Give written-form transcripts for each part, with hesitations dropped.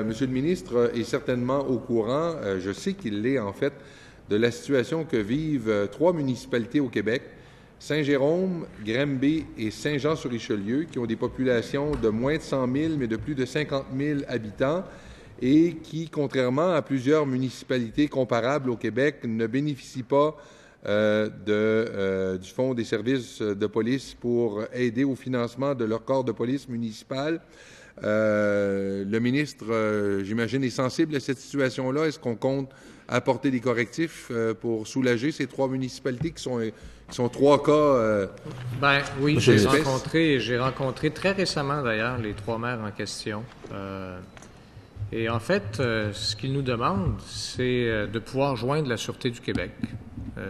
Monsieur le ministre est certainement au courant, je sais qu'il l'est en fait, de la situation que vivent trois municipalités au Québec, Saint-Jérôme, Granby et Saint-Jean-sur-Richelieu, qui ont des populations de moins de 100 000, mais de plus de 50 000 habitants, et qui, contrairement à plusieurs municipalités comparables au Québec, ne bénéficient pas du Fonds des services de police pour aider au financement de leur corps de police municipal. Le ministre, j'imagine, est sensible à cette situation-là. Est-ce qu'on compte apporter des correctifs pour soulager ces trois municipalités qui sont trois cas? Oui, j'ai rencontré très récemment, d'ailleurs, les trois maires en question. Et en fait, ce qu'ils nous demandent, c'est de pouvoir joindre la Sûreté du Québec.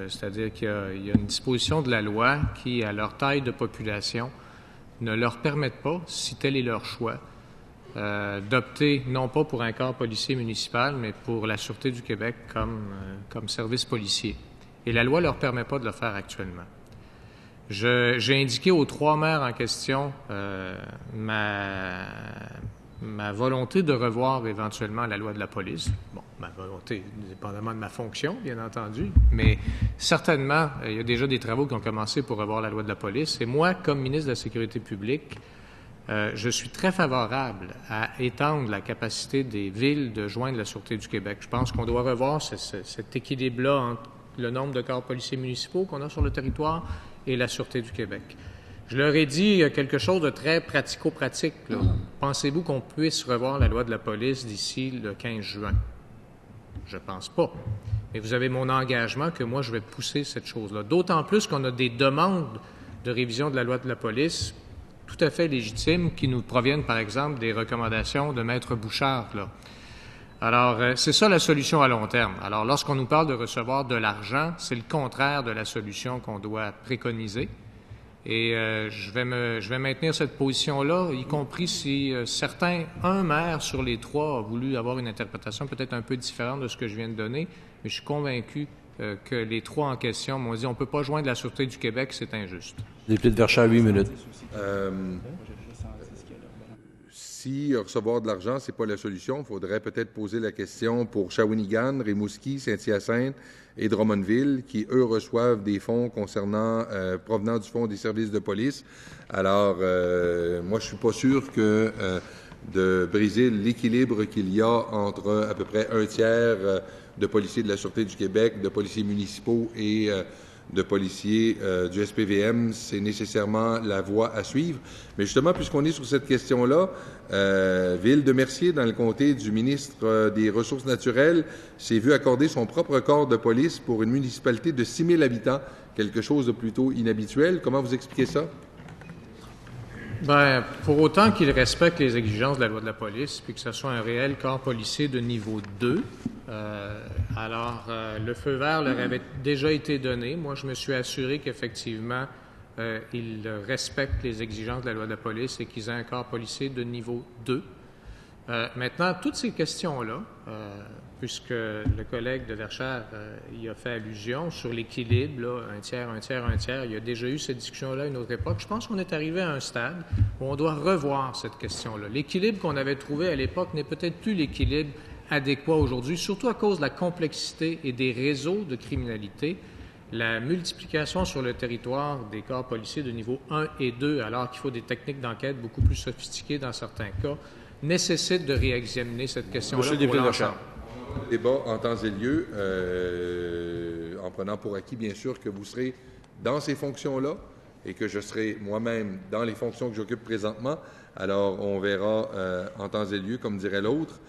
C'est-à-dire qu'il y a une disposition de la loi qui, à leur taille de population, ne leur permettent pas, si tel est leur choix, d'opter non pas pour un corps policier municipal, mais pour la Sûreté du Québec comme service policier. Et la loi ne leur permet pas de le faire actuellement. J'ai indiqué aux trois maires en question ma volonté de revoir éventuellement la loi de la police. Bon, ma volonté, dépendamment de ma fonction, bien entendu, mais certainement, il y a déjà des travaux qui ont commencé pour revoir la loi de la police. Et moi, comme ministre de la Sécurité publique, je suis très favorable à étendre la capacité des villes de joindre la Sûreté du Québec. Je pense qu'on doit revoir cet équilibre-là entre le nombre de corps policiers municipaux qu'on a sur le territoire et la Sûreté du Québec. Je leur ai dit quelque chose de très pratico-pratique. Pensez-vous qu'on puisse revoir la loi de la police d'ici le 15 juin? Je pense pas. Mais vous avez mon engagement que moi, je vais pousser cette chose-là. D'autant plus qu'on a des demandes de révision de la loi de la police tout à fait légitimes qui nous proviennent, par exemple, des recommandations de Maître Bouchard. Alors, c'est ça la solution à long terme. Alors, lorsqu'on nous parle de recevoir de l'argent, c'est le contraire de la solution qu'on doit préconiser. Et je vais maintenir cette position-là, y compris si un maire sur les trois a voulu avoir une interprétation peut-être un peu différente de ce que je viens de donner, mais je suis convaincu que les trois en question m'ont dit on ne peut pas joindre la Sûreté du Québec, c'est injuste. Député de Verchères, 8 minutes. Si recevoir de l'argent, ce n'est pas la solution, il faudrait peut-être poser la question pour Shawinigan, Rimouski, Saint-Hyacinthe et Drummondville, qui, eux, reçoivent des fonds provenant du Fonds des services de police. Alors, moi, je suis pas sûr que de briser l'équilibre qu'il y a entre à peu près un tiers de policiers de la Sûreté du Québec, de policiers municipaux et de policiers du SPVM, c'est nécessairement la voie à suivre. Mais justement, puisqu'on est sur cette question-là, Ville de Mercier, dans le comté du ministre des Ressources naturelles, s'est vu accorder son propre corps de police pour une municipalité de 6 000 habitants, quelque chose de plutôt inhabituel. Comment vous expliquez ça? Pour autant qu'il respecte les exigences de la loi de la police, puis que ce soit un réel corps policier de niveau 2, le feu vert leur avait déjà été donné. Moi, je me suis assuré qu'effectivement, ils respectent les exigences de la loi de la police et qu'ils aient un corps policier de niveau 2. Maintenant, toutes ces questions-là, puisque le collègue de Verchères y a fait allusion sur l'équilibre, là, un tiers, un tiers, un tiers, il y a déjà eu cette discussion-là à une autre époque. Je pense qu'on est arrivé à un stade où on doit revoir cette question-là. L'équilibre qu'on avait trouvé à l'époque n'est peut-être plus l'équilibre adéquat aujourd'hui, surtout à cause de la complexité et des réseaux de criminalité. La multiplication sur le territoire des corps policiers de niveau 1 et 2, alors qu'il faut des techniques d'enquête beaucoup plus sophistiquées dans certains cas, nécessite de réexaminer cette question-là. Monsieur le député de Verchères. Débat en temps et lieu, en prenant pour acquis, bien sûr, que vous serez dans ces fonctions-là et que je serai moi-même dans les fonctions que j'occupe présentement. Alors, on verra en temps et lieu, comme dirait l'autre.